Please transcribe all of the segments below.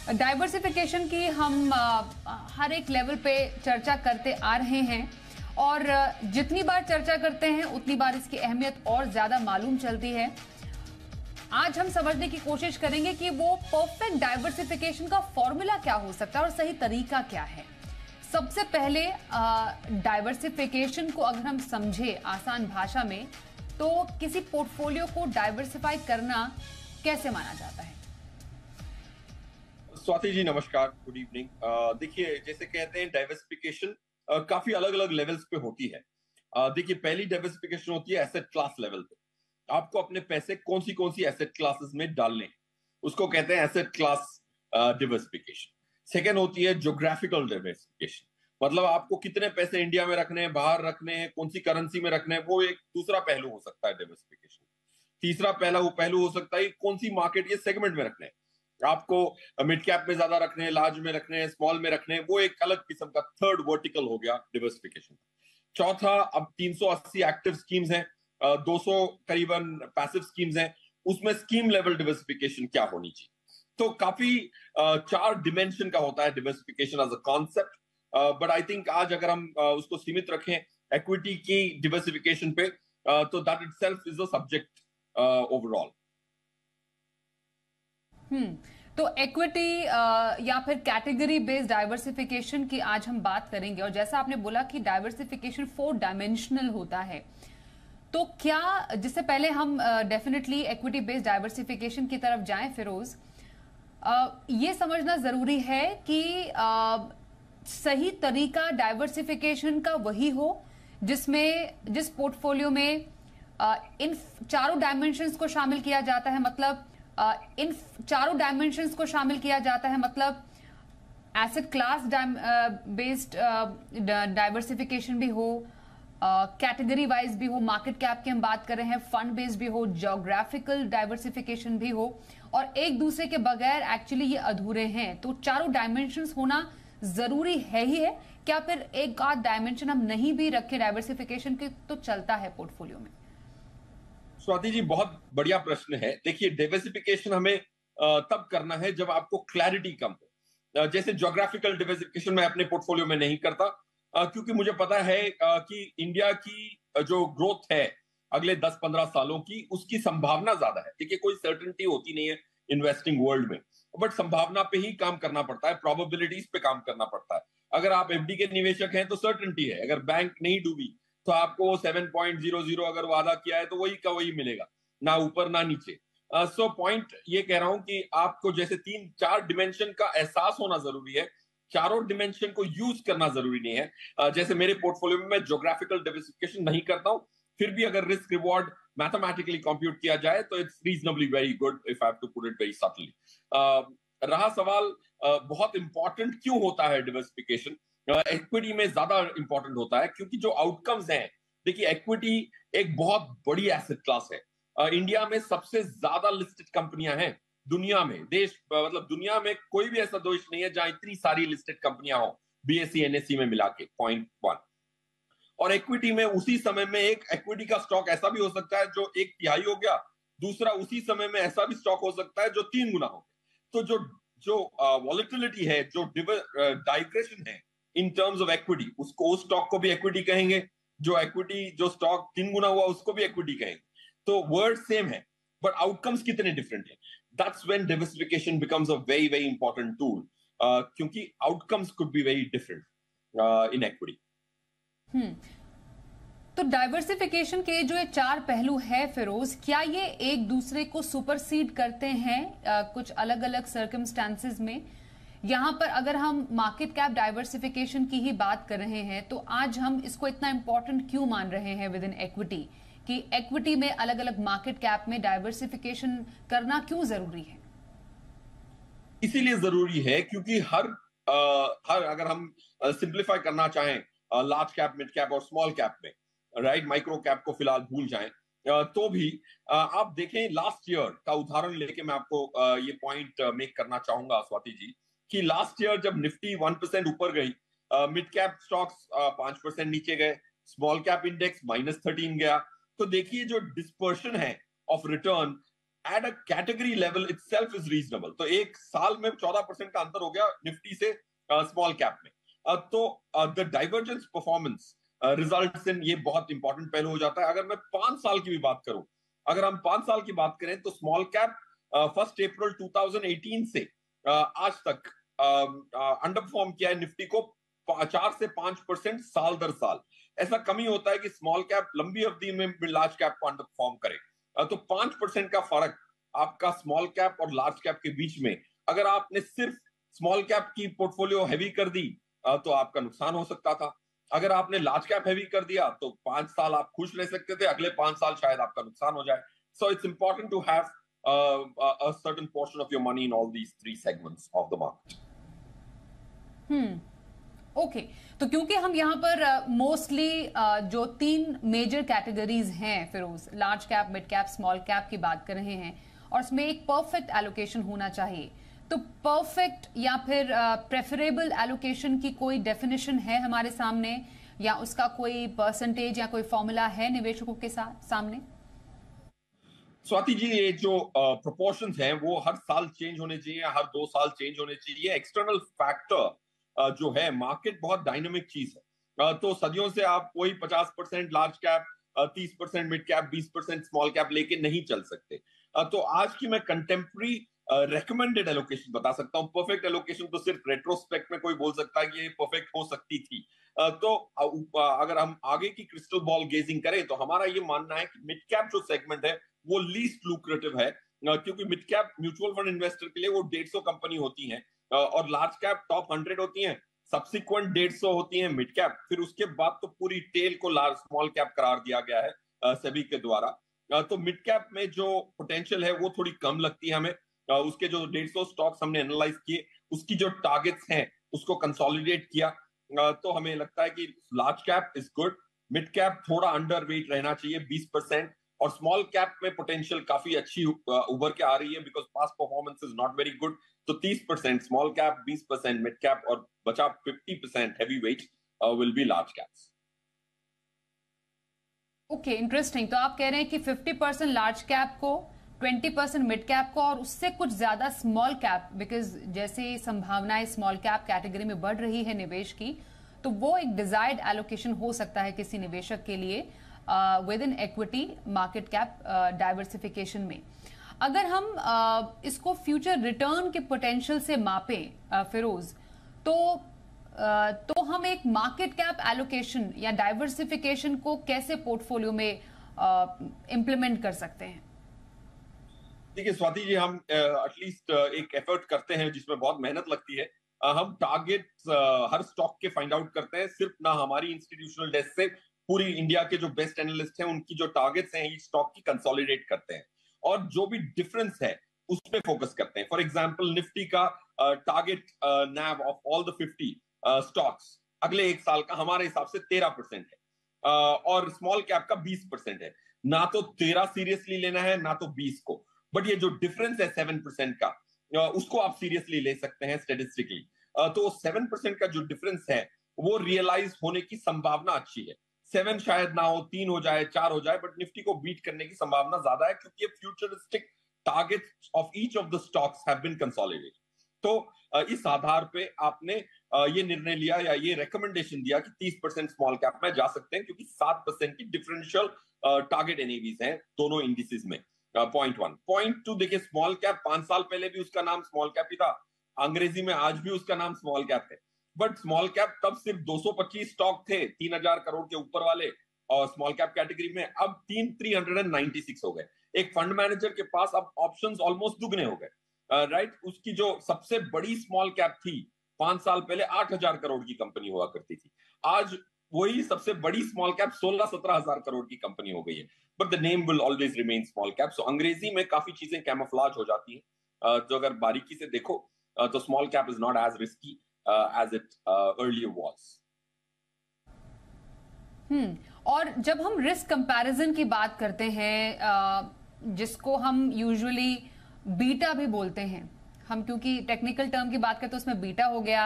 Diversification की हम हर एक लेवल पे चर्चा करते आ रहे हैं और जितनी बार चर्चा करते हैं उतनी बार इसकी अहमियत और ज्यादा मालूम चलती है। आज हम समझने की कोशिश करेंगे कि वो परफेक्ट डाइवर्सिफिकेशन का फॉर्मूला क्या हो सकता है और सही तरीका क्या है। सबसे पहले डाइवर्सिफिकेशन को अगर हम समझे आसान भाषा में तो किसी पोर्टफोलियो को डाइवर्सिफाई करना कैसे माना जाता है? स्वाति जी नमस्कार, गुड इवनिंग। देखिए, जैसे कहते हैं डाइवर्सिफिकेशन काफी अलग अलग लेवल्स पे होती है। देखिए, पहली डाइवर्सिफिकेशन होती है एसेट क्लास लेवल पे। आपको अपने पैसे कौन सी एसेट क्लासेस में डालने हैं, उसको कहते हैं एसेट क्लास डाइवर्सिफिकेशन। सेकेंड होती है ज्योग्राफिकल डाइवर्सिफिकेशन, मतलब आपको कितने पैसे इंडिया में रखने हैं, बाहर रखने हैं, कौन सी करेंसी में रखने हैं, वो एक दूसरा पहलू हो सकता है डाइवर्सिफिकेशन। तीसरा पहलू हो सकता है कौन सी मार्केट या सेगमेंट में रखने हैं, आपको मिड कैप में ज्यादा रखने हैं, लार्ज में रखने हैं, स्मॉल में रखने हैं, वो एक अलग किस्म का थर्ड वर्टिकल हो गया डिवर्सिफिकेशन। चौथा, अब 380 एक्टिव स्कीम्स हैं, 200 करीबन पैसिव स्कीम्स हैं, उसमें स्कीम लेवल डिवर्सिफिकेशन क्या होनी चाहिए। तो काफी 4 डिमेंशन का होता है diversification as a concept. But I think आज अगर हम उसको सीमित रखें इक्विटी की डिवर्सिफिकेशन पे, तो that itself is a subject overall. तो इक्विटी या फिर कैटेगरी बेस्ड डाइवर्सिफिकेशन की आज हम बात करेंगे। और जैसा आपने बोला कि डाइवर्सिफिकेशन 4 डायमेंशनल होता है, तो क्या जिससे पहले हम डेफिनेटली इक्विटी बेस्ड डाइवर्सिफिकेशन की तरफ जाएं फिरोज, ये समझना जरूरी है कि सही तरीका डाइवर्सिफिकेशन का वही हो जिस पोर्टफोलियो में इन चारों डायमेंशंस को शामिल किया जाता है। मतलब इन चारों डायमेंशंस को शामिल किया जाता है, मतलब एसेट क्लास बेस्ड डाइवर्सिफिकेशन भी हो, कैटेगरी वाइज भी हो, मार्केट कैप की हम बात कर रहे हैं, फंड बेस्ड भी हो, ज्योग्राफिकल डाइवर्सिफिकेशन भी हो, और एक दूसरे के बगैर एक्चुअली ये अधूरे हैं। तो चारों डायमेंशंस होना जरूरी है ही है क्या? फिर एक आध डायमेंशन हम नहीं भी रखें डाइवर्सिफिकेशन के तो चलता है पोर्टफोलियो में? स्वाति जी, बहुत बढ़िया प्रश्न है। देखिए, डाइवर्सिफिकेशन हमें तब करना है जब आपको क्लैरिटी कम हो। जैसे ज्योग्राफिकल डाइवर्सिफिकेशन मैं अपने पोर्टफोलियो में नहीं करता, क्योंकि मुझे पता है कि इंडिया की जो ग्रोथ है अगले 10-15 सालों की, उसकी संभावना ज्यादा है। देखिए, कोई सर्टेनिटी होती नहीं है इन्वेस्टिंग वर्ल्ड में, बट संभावना पे ही काम करना पड़ता है, प्रोबेबिलिटीज पे काम करना पड़ता है। अगर आप एफडी के निवेशक हैं तो सर्टेनिटी है, अगर बैंक नहीं डूबी तो आपको 7.00 अगर वादा किया है तो वही का वही मिलेगा, ना ऊपर ना नीचे। सो पॉइंट ये कह रहा हूं कि आपको जैसे 3-4 डिमेंशन का एहसास होना जरूरी है, चारों डिमेंशन को यूज करना जरूरी नहीं है। जैसे मेरे पोर्टफोलियो में मैं ज्योग्राफिकल डाइवर्सिफिकेशन नहीं करता हूं, फिर भी अगर रिस्क रिवॉर्ड मैथमेटिकली कंप्यूट किया जाए तो it's reasonably very good, if I have to put it very subtly. रहा सवाल बहुत इंपॉर्टेंट क्यों होता है डिवर्सिफिकेशन, इक्विटी में ज्यादा इंपॉर्टेंट होता है क्योंकि जो आउटकम्स हैं, देखिए इक्विटी एक बहुत बड़ी एसेट क्लास है। इंडिया में सबसे ज्यादा लिस्टेड कंपनियां हैं दुनिया में, देश मतलब दुनिया में कोई भी ऐसा देश नहीं है जहां इतनी सारी लिस्टेड कंपनियां हो, बीएसई एनएसई में मिला के, पॉइंट 1। और इक्विटी में उसी समय में एक इक्विटी का स्टॉक ऐसा भी हो सकता है जो 1/3 हो गया, दूसरा उसी समय में ऐसा भी स्टॉक हो सकता है जो 3 गुना हो गया। तो जो जो वॉलेटिलिटी है, जो डाइग्रेशन है इन टर्म्स ऑफ इक्विटी, उसको उस स्टॉक को भी इक्विटी कहेंगे, जो स्टॉक 3 गुना हुआ उसको भी इक्विटी कहेंगे। तो वर्ड सेम है बट आउटकम्स कितने डिफरेंट है। That's when diversification becomes a very very important tool, क्योंकि outcomes could be very different in equity. तो डाइवर्सिफिकेशन के जो ये 4 पहलू है फिरोज, क्या ये एक दूसरे को सुपरसीड करते हैं कुछ अलग अलग सर्कमस्टांसेस में? यहां पर अगर हम मार्केट कैप डाइवर्सिफिकेशन की ही बात कर रहे हैं तो आज हम इसको इतना इंपॉर्टेंट क्यों मान रहे हैं विद इन इक्विटी, कि इक्विटी में अलग अलग मार्केट कैप में डाइवर्सिफिकेशन करना क्यों जरूरी है? इसीलिए जरूरी है क्योंकि हर अगर हम सिंप्लीफाई करना चाहें लार्ज कैप, मिड कैप और स्मॉल कैप में, राइट, माइक्रो कैप को फिलहाल भूल जाएं, तो भी आप देखें लास्ट ईयर का उदाहरण लेके मैं आपको ये पॉइंट मेक करना चाहूंगा स्वाति जी, कि लास्ट ईयर जब निफ्टी 1% ऊपर गई, मिड कैप स्टॉक्स 5% नीचे गए, स्मॉल कैप इंडेक्स -13 गया। तो देखिए जो डिस्पर्शन है of return at a category level itself is reasonable. तो एक साल में 14% का अंतर हो गया निफ्टी से स्मॉल कैप में। तो the divergence performance results in, ये बहुत इंपॉर्टेंट पहलू हो जाता है। अगर मैं 5 साल की भी बात करूं, अगर हम 5 साल की बात करें तो स्मॉल कैप 1 अप्रैल 2018 से आज तक अंडर परफॉर्म किया है निफ्टी को 4 से 5% साल दर साल। ऐसा कम ही होता है कि स्मॉल कैप लंबी अवधि में लार्ज कैप को अंडर परफॉर्म करे। तो 5% का फर्क आपका स्मॉल कैप और लार्ज कैप के बीच में, अगर आपने सिर्फ स्मॉल कैप की पोर्टफोलियो हैवी कर दी तो आपका नुकसान हो सकता था। अगर आपने लार्ज कैप हैवी कर दिया तो 5 साल आप खुश रह सकते थे, अगले 5 साल शायद आपका नुकसान हो जाए। So it's important to have a certain portion of your money in all these 3 segments of the market. Okay तो क्योंकि हम यहाँ पर मोस्टली जो 3 मेजर कैटेगरीज हैं Firoz, large cap, mid cap, small cap की बात कर रहे हैं, और उसमें एक परफेक्ट एलोकेशन होना चाहिए, तो परफेक्ट या फिर प्रेफरेबल एलोकेशन की कोई डेफिनेशन है हमारे सामने, या उसका कोई परसेंटेज या कोई फॉर्मूला है निवेशकों के सामने? स्वाति जी, ये जो प्रोपोर्शंस हैं वो हर साल चेंज होने चाहिए, हर 2 साल चेंज होने चाहिए। एक्सटर्नल फैक्टर जो है, मार्केट बहुत डायनामिक चीज है। तो सदियों से आप कोई 50% large cap, 30% mid cap, 20% small cap लेके नहीं चल सकते। तो आज की मैं कंटेम्प्रेरी रेकमेंडेड एलोकेशन बता सकता हूँ। परफेक्ट एलोकेशन तो सिर्फ रेट्रोस्पेक्ट में कोई बोल सकता है कि ये परफेक्ट हो सकती थी। तो अगर हम आगे की क्रिस्टल बॉल गेजिंग करें तो हमारा ये मानना है कि मिड कैप जो सेगमेंट है वो लीस्ट लुक्रेटिव है, क्योंकि mid cap mutual fund investor के लिए वो 150 कंपनी होती हैं, और लार्ज कैप टॉप 100 होती हैं, सब्सिक्वेंट 150 होती हैं मिड कैप, फिर उसके बाद तो पूरी टेल को लार्ज स्मॉल कैप करार दिया गया है सेबी के द्वारा। तो मिड कैप में जो पोटेंशियल है वो थोड़ी कम लगती है हमें। उसके जो 150 स्टॉक्स हमने एनालाइज किए, उसकी जो टारगेट्स हैं उसको कंसोलिडेट किया, तो हमें लगता है कि large cap is good, mid cap थोड़ा अंडर वेट रहना चाहिए 20%, और स्मॉल कैप में पोटेंशियल काफी अच्छी उभर के आ रही है, because past performance is not very good. तो 30% स्मॉल कैप, 20% मिड कैप, और बचा 50% heavy weight will be large caps. Okay, interesting. तो आप कह रहे हैं कि 50% लार्ज कैप को, 20% मिड कैप को, और उससे कुछ ज्यादा स्मॉल कैप, बिकॉज जैसे संभावनाएं स्मॉल कैप कैटेगरी में बढ़ रही है निवेश की, तो वो एक डिजायर्ड एलोकेशन हो सकता है किसी निवेशक के लिए with in equity market cap diversification में। अगर हम इसको फ्यूचर रिटर्न के पोटेंशियल से मापें फिरोज, तो हम एक मार्केट कैप एलोकेशन या डाइवर्सिफिकेशन को कैसे पोर्टफोलियो में इंप्लीमेंट कर सकते हैं? देखिए स्वाति जी, हम एटलीस्ट एक एफर्ट करते हैं जिसमें बहुत मेहनत लगती है। हम टारगेट हर स्टॉक के फाइंड आउट करते हैं, सिर्फ ना हमारी इंस्टीट्यूशनल डेस्क से, पूरी इंडिया के जो बेस्ट एनालिस्ट हैं उनकी जो टारगेट्स हैं इस स्टॉक की कंसोलिडेट करते हैं, और जो भी डिफरेंस है उस पे फोकस करते हैं। फॉर एग्जांपल निफ्टी का target naive of all the 50 stocks अगले 1 साल का हमारे हिसाब से 13% है, और स्मॉल कैप का 20% है। ना तो 13 सीरियसली लेना है, ना तो 20 को, बट ये जो डिफरेंस है 7% का, उसको आप सीरियसली ले सकते हैं स्टेटिस्टिकली। तो 7% का जो डिफरेंस है वो रियलाइज होने की संभावना अच्छी है। 7 शायद ना हो, 3 हो जाए, 4 हो जाए, बट निफ्टी को बीट करने की संभावना ज्यादा है, क्योंकि ये futuristic targets of each of the stocks have been consolidated. तो इस आधार पे आपने ये निर्णय लिया या ये रिकमेंडेशन दिया कि 30% स्मॉल कैप में जा सकते हैं, क्योंकि 7% की डिफरेंशियल टारगेट एनएवीज हैं दोनों इंडिसेस में। पॉइंट 1। पॉइंट 2, देखिए स्मॉल कैप 5 साल पहले भी उसका नाम स्मॉल कैप ही था, अंग्रेजी में आज भी उसका नाम स्मॉल कैप है, बट स्मॉल कैप तब सिर्फ 225 स्टॉक थे 3000 करोड़ के ऊपर वाले, और स्मॉल कैप कैटेगरी में अब 396 हो गए। एक फंड मैनेजर के पास अब ऑप्शंस ऑलमोस्ट दुगने हो गए, राइट। उसकी जो सबसे बड़ी स्मॉल कैप थी 5 साल पहले 8000 करोड़ की कंपनी हुआ करती थी, आज वही सबसे बड़ी स्मॉल कैप 16-17 हजार करोड़ की कंपनी हो गई है, but the name will always remain small cap. So Angrezi में काफी चीजें कैमोफ्लेज हो जाती हैं, जो अगर बारीकी से देखो तो small cap is not as risky as it earlier was. और जब हम रिस्क कंपैरिजन की बात करते हैं, जिसको हम यूजुअली बीटा भी बोलते हैं, हम क्योंकि टेक्निकल टर्म की बात करते हैं तो उसमें बीटा हो गया,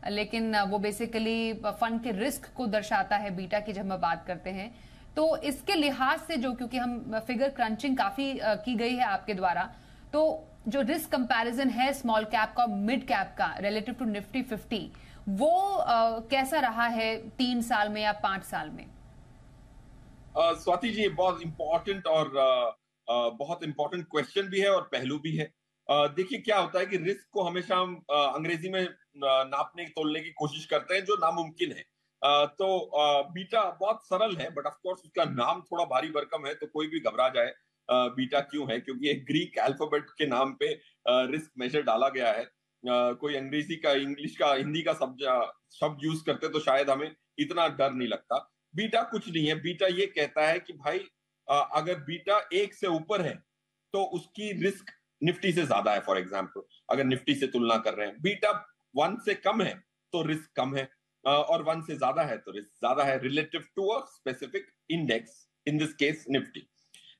लेकिन वो बेसिकली फंड के रिस्क को दर्शाता है बीटा की जब हम बात करते हैं। तो इसके लिहाज से जो, क्योंकि हम फिगर क्रंचिंग काफी की गई है आपके द्वारा, तो जो रिस्क कंपैरिजन है स्मॉल कैप का मिड कैप का रिलेटिव टू निफ्टी 50, वो कैसा रहा है 3 साल में या 5 साल में? स्वाति जी, ये बहुत इंपॉर्टेंट और बहुत इंपॉर्टेंट क्वेश्चन भी है और पहलू भी है। देखिए क्या होता है कि रिस्क को हमेशा हम अंग्रेजी में नापने तोलने की कोशिश करते हैं, जो नामुमकिन है। तो बीटा बहुत सरल है, बट ऑफ कोर्स उसका नाम थोड़ा भारी भरकम है, तो कोई भी घबरा जाए बीटा क्यों है, क्योंकि एक ग्रीक अल्फाबेट के नाम पे रिस्क मेजर डाला गया है। कोई अंग्रेजी का, इंग्लिश का, हिंदी का शब्द यूज करते तो शायद हमें इतना डर नहीं लगता। बीटा कुछ नहीं है। बीटा ये कहता है कि भाई अगर बीटा 1 से ऊपर है तो उसकी रिस्क निफ्टी से ज्यादा है। फॉर एग्जांपल, अगर निफ्टी से तुलना कर रहे हैं, बीटा 1 से कम है तो रिस्क कम है, और 1 से ज्यादा है तो रिस्क ज्यादा है, relative to a specific index, in this case Nifty.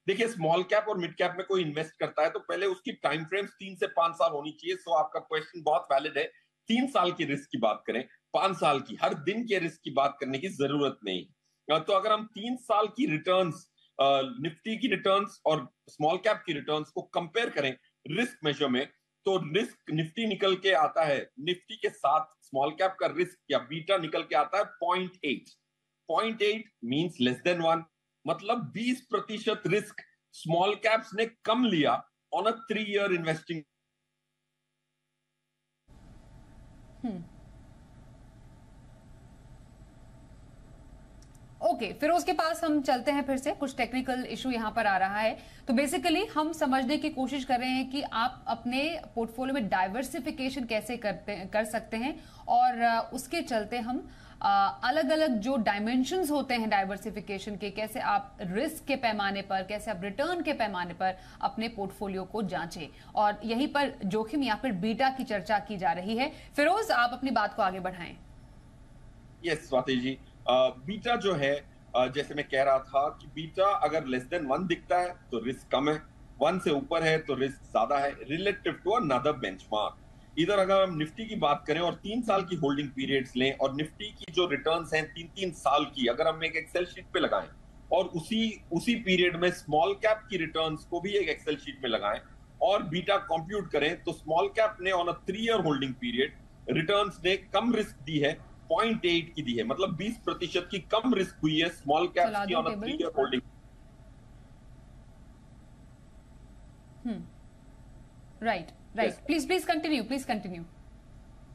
देखिए, स्मॉल कैप और मिड कैप में कोई इन्वेस्ट करता है तो पहले उसकी टाइम फ्रेम्स 3 से 5 साल होनी चाहिए। सो आपका क्वेश्चन बहुत वैलिड है। 3 साल की रिस्क की बात करें, 5 साल की, हर दिन के रिस्क की बात करने की जरूरत नहीं। तो अगर हम 3 साल की रिटर्न्स, निफ्टी की रिटर्न्स और स्मॉल कैप की रिटर्न्स को कंपेयर करें रिस्क मेजर में, तो रिस्क निफ्टी निकल के आता है, निफ्टी के साथ स्मॉल कैप का रिस्क या बीटा निकल के आता है 0.8। 0.8 मींस लेस देन 1, मतलब 20% रिस्क स्मॉल कैप्स ने कम लिया on a 3-year investing. Okay, Firoz के पास हम चलते हैं फिर से। कुछ टेक्निकल इशू यहां पर आ रहा है, तो बेसिकली हम समझने की कोशिश कर रहे हैं कि आप अपने पोर्टफोलियो में डाइवर्सिफिकेशन कैसे कर सकते हैं, और उसके चलते हम अलग अलग जो डायमेंशंस होते हैं डाइवर्सिफिकेशन के, कैसे आप रिस्क के पैमाने पर, कैसे आप रिटर्न के पैमाने पर अपने पोर्टफोलियो को जांचें, और यहीं पर जोखिम या फिर बीटा की चर्चा की जा रही है। फिरोज, आप अपनी बात को आगे बढ़ाएं। यस स्वाति जी, बीटा जो है, जैसे मैं कह रहा था कि बीटा अगर लेस देन 1 दिखता है तो रिस्क कम है, 1 से ऊपर है तो रिस्क ज्यादा है, रिलेटिव टू अनदर बेंचमार्क। इधर अगर हम निफ्टी की बात करें और 3 साल की होल्डिंग पीरियड्स लें, और निफ्टी की जो रिटर्न्स हैं 3-3 साल की, अगर हम एक एक्सेल शीट पे लगाएं और उसी पीरियड में स्मॉल कैप की रिटर्न्स को भी एक एक्सेल शीट में लगाएं और बीटा कंप्यूट करें, तो स्मॉल कैप ने on a 3-year holding period returns ने कम रिस्क दी है, 0.8 की दी है, मतलब 20% की कम रिस्क हुई है स्मॉल कैप्स की on a 3-year holding. Right, please continue.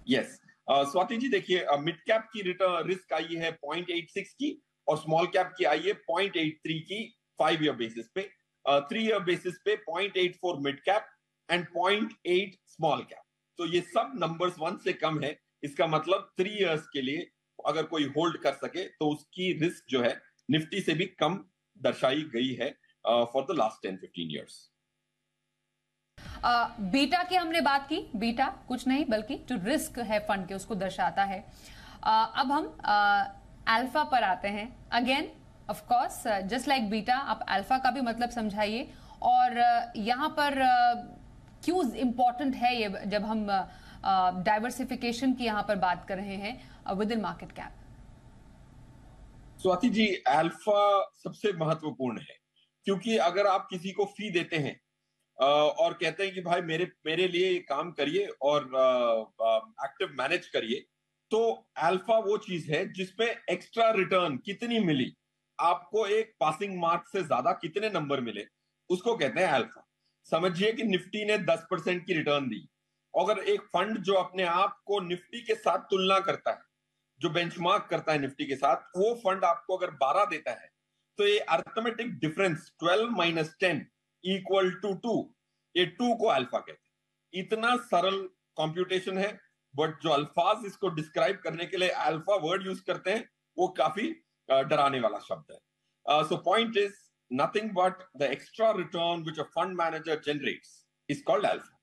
Yes, Swati ji, देखिए, मिड कैप की रिटर्न रिस्क आई है 0.86 की, और स्मॉल कैप की आई है 0.83 की 5-year बेसिस पे। 3-year बेसिस पे 0.84 mid cap and 0.8 small cap. तो ये सब नंबर्स 1 से कम है। इसका मतलब 3 years के लिए अगर कोई होल्ड कर सके तो उसकी रिस्क जो है निफ्टी से भी कम दर्शाई गई है for the last 10-15 years। Beta की हमने बात की। बीटा कुछ नहीं बल्कि जो रिस्क है फंड के उसको दर्शाता है। अब हम अल्फा पर आते हैं। Again of course just like beta, आप अल्फा का भी मतलब समझाइए, और यहां पर क्यों इंपॉर्टेंट है ये, जब हम डाइवर्सिफिकेशन की यहां पर बात कर रहे हैं with in market cap. Swati ji, alpha सबसे महत्वपूर्ण है, क्योंकि अगर आप किसी को फी देते हैं और कहते हैं कि भाई मेरे लिए काम करिए और एक्टिव मैनेज करिए, तो अल्फा वो चीज है जिसपे एक्स्ट्रा रिटर्न कितनी मिली, आपको एक पासिंग मार्क से ज्यादा कितने नंबर मिले, उसको कहते हैं अल्फा। समझिए कि निफ्टी ने 10% की रिटर्न दी। अगर एक फंड जो अपने आप को निफ्टी के साथ तुलना करता है, जो बेंचमार्क करता है निफ्टी के साथ, वो फंड आपको अगर 12 देता है, तो ये अर्थमेटिक डिफरेंस 12 - 10 = 2, ये 2 को अल्फा कहते हैं। इतना सरल कंप्यूटेशन है, बट जो अल्फाज इसको डिस्क्राइब करने के लिए अल्फा वर्ड यूज करते हैं वो काफी डराने वाला शब्द है। So point is nothing but the extra return which a fund manager generates is called alpha.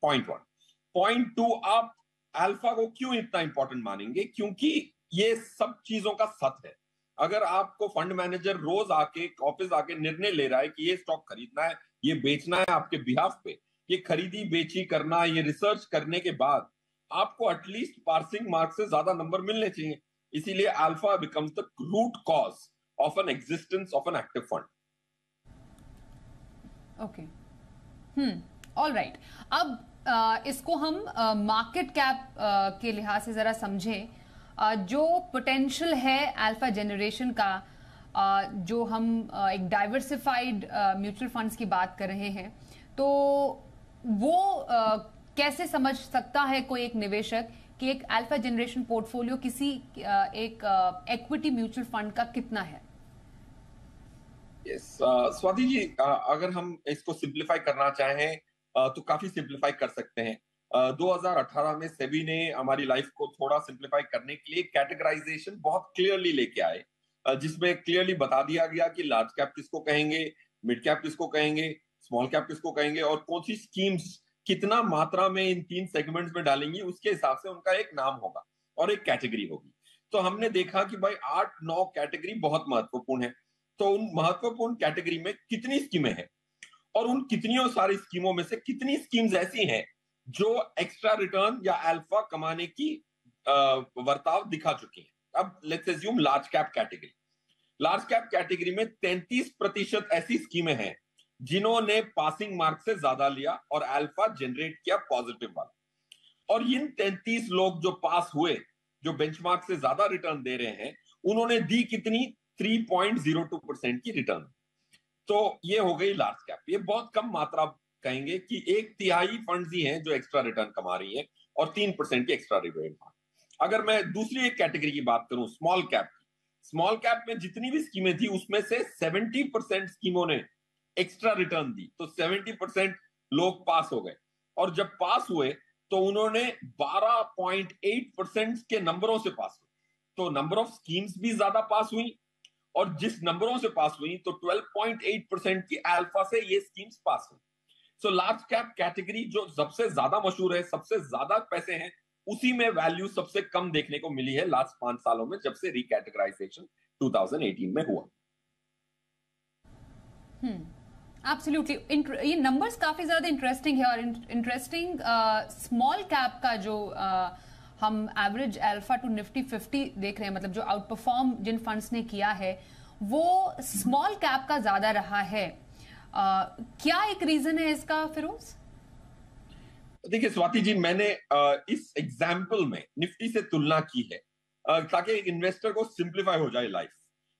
Point 1। Point 2, आप अल्फा को क्यों इतना इंपॉर्टेंट मानेंगे? क्योंकि ये सब चीजों का सत है। अगर आपको फंड मैनेजर रोज आके ऑफिस आके निर्णय ले रहा है कि ये स्टॉक खरीदना है, ये बेचना है आपके बिहाफ पे, ये खरीदी बेची करना, ये रिसर्च करने के बाद आपको एटलीस्ट पासिंग मार्क्स से ज्यादा नंबर मिलने चाहिए। इसीलिए alpha becomes the root cause of an existence of an active fund. Okay, all right. अब इसको हम मार्केट कैप के लिहाज से जरा समझें। जो पोटेंशियल है अल्फा जनरेशन का, जो हम एक डाइवर्सिफाइड म्यूचुअल फंड्स की बात कर रहे हैं, तो वो कैसे समझ सकता है कोई एक निवेशक कि एक अल्फा जनरेशन पोर्टफोलियो किसी एक इक्विटी म्यूचुअल फंड का कितना है? यस, स्वाति जी, अगर हम इसको सिंप्लीफाई करना चाहें तो काफी सिंप्लीफाई कर सकते हैं। 2018 में सेबी ने हमारी लाइफ को थोड़ा सिंप्लीफाई करने के लिए कैटेगराइजेशन बहुत क्लियरली लेके आए, जिसमें क्लियरली बता दिया गया कि लार्ज कैप किसको कहेंगे, मिड कैप किसको कहेंगे, स्मॉल कैप किसको कहेंगे, और कौन सी स्कीम्स कितना मात्रा में इन 3 सेगमेंट्स में डालेंगी, उसके हिसाब से उनका एक नाम होगा और एक कैटेगरी होगी। तो हमने देखा कि भाई 8-9 कैटेगरी बहुत महत्वपूर्ण है। तो उन महत्वपूर्ण कैटेगरी में कितनी स्कीमें हैं और उन कितनी सारी स्कीमों में से कितनी स्कीम्स ऐसी हैं जो एक्स्ट्रा रिटर्न या अल्फा कमाने की वर्ताव दिखा चुकी हैं। अब let's assume large cap category. Large cap category में 33% ऐसी स्कीमें हैं जिन्होंने पासिंग मार्क से ज्यादा लिया और अल्फा जनरेट किया पॉजिटिव वाला। और इन 33 लोग जो पास हुए, जो बेंचमार्क से ज्यादा रिटर्न दे रहे हैं, उन्होंने दी कितनी? 3.02% की रिटर्न। तो ये हो गई लार्ज कैप। ये बहुत कम मात्रा कहेंगे कि 1/3 फंड्स ही हैं जो एक्स्ट्रा रिटर्न कमा रही हैं और 3% की एक्स्ट्रा रिटर्न। अगर मैं दूसरी एक कैटेगरी की बात करूं, स्मॉल कैप की, स्मॉल कैप में जितनी भी स्कीमें थी उसमें से 70% स्कीमों ने एक्स्ट्रा रिटर्न दी। तो 70% लोग पास हो गए, और जब पास हुए तो उन्होंने 12.8% के नंबरों से पास हुए। तो नंबर ऑफ स्कीम्स भी ज्यादा पास हुई, और जिस नंबरों से पास हुई तो 12.8% की अल्फा से ये स्कीम्स पास हुई। सो लार्ज कैप कैटेगरी जो सबसे ज्यादा मशहूर है, सबसे ज्यादा पैसे हैं, उसी में वैल्यू सबसे कम देखने को मिली है लास्ट 5 सालों में, जब से रिकैटेगराइजेशन 2018 में हुआ। एब्सोल्युटली, ये नंबर्स काफी ज्यादा इंटरेस्टिंग है। और इंटरेस्टिंग स्मॉल कैप का जो हम एवरेज अल्फा टू निफ्टी 50 देख रहे हैं, मतलब जो आउट परफॉर्म जिन फंड्स ने किया है वो स्मॉल कैप का ज्यादा रहा है। क्या एक रीजन है इसका, फिरोज? देखिए स्वाति जी, मैंने इस एग्जाम्पल में निफ्टी से तुलना की है ताकि इन्वेस्टर को सिंप्लीफाई हो जाए लाइफ।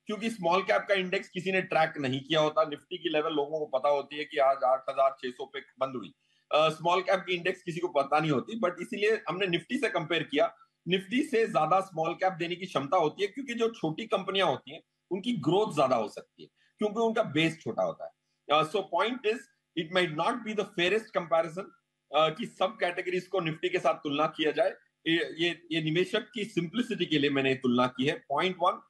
क्योंकि स्मॉल कैप का इंडेक्स किसी ने ट्रैक नहीं किया होता, निफ्टी की लेवल लोगों को पता होती है कि आज 8,600 पे बंद हुई। स्मॉल कैप की इंडेक्स किसी को पता नहीं होती, बट इसीलिए हमने निफ्टी से कंपेयर किया। निफ्टी से ज्यादा स्मॉल कैप देने की क्षमता होती है, क्योंकि जो छोटी कंपनियां होती हैं उनकी ग्रोथ ज्यादा हो सकती है, क्योंकि उनका बेस छोटा होता है। So point is, it might not be the fairest comparison कि सब कैटेगरीज को निफ्टी के साथ तुलना किया जाए। ये निवेशक की सिंप्लिसिटी के लिए मैंने तुलना की है। पॉइंट 1,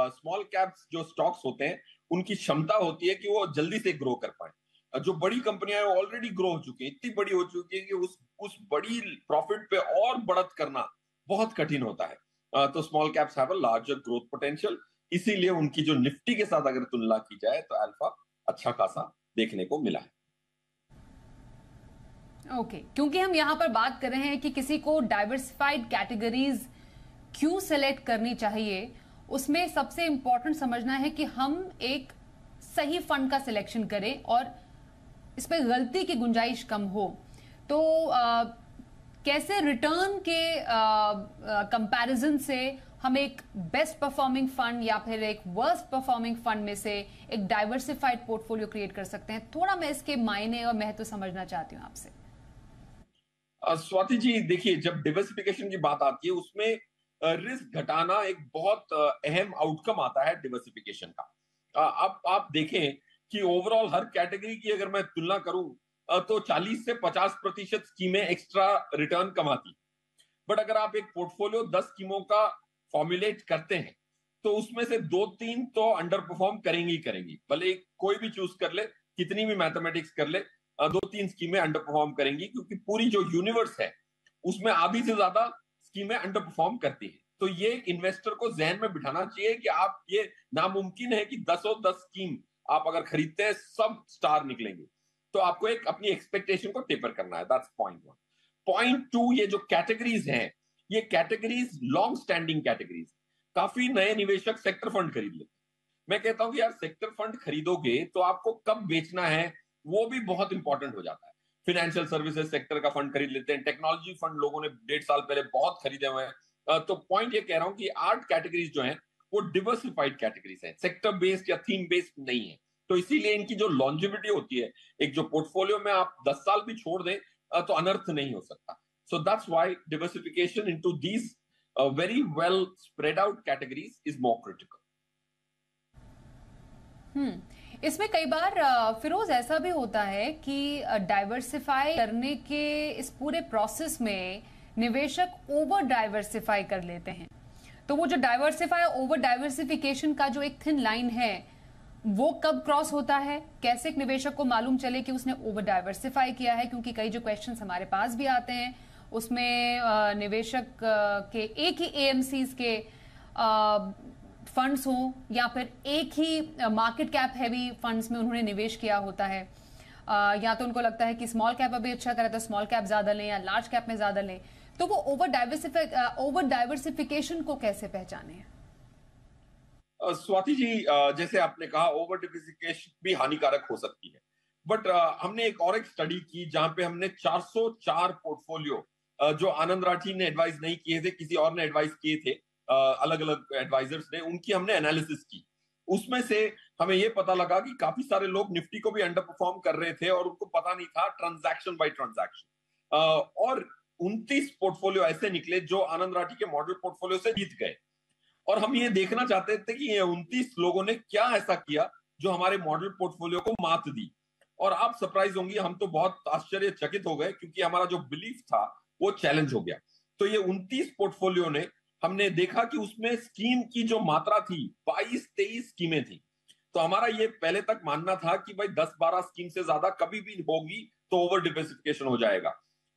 स्मॉल कैप्स जो स्टॉक्स होते हैं उनकी क्षमता होती है कि वो जल्दी से ग्रो कर पाए। जो बड़ी कंपनियां ऑलरेडी ग्रो हो चुकी हैं, इतनी बड़ी हो चुकी है कि उस बड़ी प्रॉफिट पे और बढ़त करना बहुत कठिन होता है। तो small caps have a larger growth potential, इसीलिए उनकी जो निफ्टी के साथ अगर तुलना की जाए तो अल्फा अच्छा खासा देखने को मिला है। ओके, क्योंकि हम यहां पर बात कर रहे हैं कि किसी को डाइवर्सिफाइड कैटेगरीज क्यों सेलेक्ट करनी चाहिए, उसमें सबसे इंपॉर्टेंट समझना है कि हम एक सही फंड का सिलेक्शन करें और इस पर गलती की गुंजाइश कम हो। तो कैसे रिटर्न के कंपैरिजन से हम एक बेस्ट परफॉर्मिंग फंड या फिर एक वर्स्ट परफॉर्मिंग फंड में से एक डाइवर्सिफाइड पोर्टफोलियो क्रिएट कर सकते हैं, थोड़ा मैं इसके मायने और महत्व समझना चाहती हूं आपसे। स्वाति जी, देखिए, जब डिवर्सिफिकेशन की बात आती है उसमें रिस्क घटाना एक बहुत अहम आउटकम आता है डिवर्सिफिकेशन का। अब आप देखें कि ओवरऑल हर कैटेगरी की अगर मैं तुलना करूं तो 40 से 50% स्कीमें एक्स्ट्रा रिटर्न कमाती। बट अगर आप एक पोर्टफोलियो 10 स्कीमों का फॉर्मुलेट करते हैं तो उसमें से 2-3 तो अंडर परफॉर्म करेंगी ही करेंगी, भले कोई भी चूज कर ले, कितनी भी मैथमेटिक्स कर ले, 2-3 स्कीमें अंडर परफॉर्म करेंगी, क्योंकि पूरी जो यूनिवर्स है उसमें आधी से ज्यादा स्कीमें अंडर परफॉर्म करती है। तो ये इन्वेस्टर को जहन में बिठाना चाहिए कि आप, ये नामुमकिन है कि 10 स्कीम आप अगर खरीदते हैं सब स्टार निकलेंगे। तो आपको एक अपनी एक्सपेक्टेशन को टेपर करना है। That's point 1। पॉइंट 2, ये जो कैटेगरीज हैं, ये कैटेगरीज लॉन्ग स्टैंडिंग कैटेगरीज। काफी नए निवेशक सेक्टर फंड खरीद लेते हैं, मैं कहता हूं कि यार सेक्टर फंड खरीदोगे तो आपको कब बेचना है वो भी बहुत इंपॉर्टेंट हो जाता है। फाइनेंशियल सर्विसेज सेक्टर का फंड खरीद लेते हैं, टेक्नोलॉजी फंड लोगों ने 1.5 साल पहले बहुत खरीदे हुए हैं। तो पॉइंट ये कह रहा हूं कि 8 कैटेगरीज जो हैं वो डिवर्सिफाइड कैटेगरीज हैं, सेक्टर बेस्ड या थीम बेस्ड नहीं है। तो इसीलिए इनकी जो लॉन्जिविटी होती है, एक जो पोर्टफोलियो में आप 10 साल भी छोड़ दें तो अनर्थ नहीं हो सकता। So that's why diversification into these very well spread out categories is more critical. इसमें कई बार फिरोज ऐसा भी होता है कि डाइवर्सिफाई करने के इस पूरे प्रोसेस में निवेशक ओवर डाइवर्सिफाई कर लेते हैं। तो वो जो डाइवर्सिफाई ओवर डाइवर्सिफिकेशन का जो एक थिन लाइन है वो कब क्रॉस होता है, कैसे एक निवेशक को मालूम चले कि उसने ओवर डाइवर्सिफाई किया है? क्योंकि कई जो क्वेश्चंस हमारे पास भी आते हैं उसमें निवेशक के एक ही एएमसीज के फंड्स हो या फिर एक ही मार्केट कैप हैवी फंड्स में उन्होंने निवेश किया होता है, या तो उनको लगता है कि स्मॉल कैप अभी अच्छा करे तो स्मॉल कैप ज्यादा लें या लार्ज कैप में ज्यादा लें। तो वो ओवर डाइवर्सिफिकेशन को कैसे पहचाने? स्वाति जी, जैसे आपने कहा ओवर डिवर्सिफिकेशन भी हानिकारक हो सकती है, बट हमने एक स्टडी की जहां पे हमने 404 पोर्टफोलियो जो आनंद राठी ने एडवाइस नहीं किए थे, किसी और ने एडवाइस किए थे, अलग अलग एडवाइजर्स ने, उनकी हमने एनालिसिस की। उसमें से हमें यह पता लगा कि काफी सारे लोग निफ्टी को भी अंडर परफॉर्म कर रहे थे और उनको पता नहीं था ट्रांजैक्शन बाय ट्रांजैक्शन। और 29 पोर्टफोलियो ऐसे निकले जो आनंद राठी के मॉडल पोर्टफोलियो से जीत गए। और हम ये देखना चाहते थे कि ये 29 लोगों ने क्या ऐसा किया जो हमारे मॉडल पोर्टफोलियो को मात दी। और आप सरप्राइज होंगी, हम तो बहुत आश्चर्यचकित हो गए क्योंकि हमारा जो बिलीफ था वो चैलेंज हो गया। तो ये 29 पोर्टफोलियो ने हमने देखा कि उसमें स्कीम की जो मात्रा थी 22-23 स्कीमें थी। तो हमारा ये पहले तक मानना था कि भाई 10-12 स्कीम से ज्यादा कभी भी होगी तो ओवर डिवर्सिफिकेशन हो जाएगा।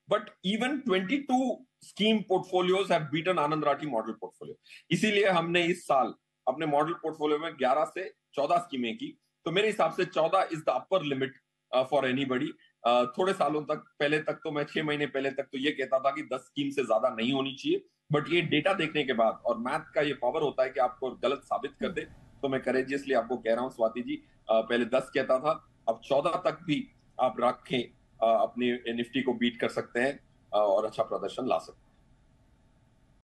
But even 22 scheme portfolios have beaten Anand Rathi model portfolio. इसीलिए हमने इस साल अपने मॉडल पोर्टफोलियो में 11 से 14 स्कीमें की। तो मेरे हिसाब से 14 is the upper limit for anybody. थोड़े सालों तक पहले तक तो मैं 6 महीने पहले तक तो ये कहता था कि 10 स्कीम से ज्यादा नहीं होनी चाहिए, बट ये डेटा देखने के बाद, और मैथ का ये पावर होता है कि आपको गलत साबित कर दे, तो मैं करेजियसली आपको कह रहा हूं स्वाति जी, पहले 10 कहता था, अब 14 तक भी आप रखें, अपनी निफ्टी को बीट कर सकते हैं और अच्छा प्रदर्शन ला सकते हैं।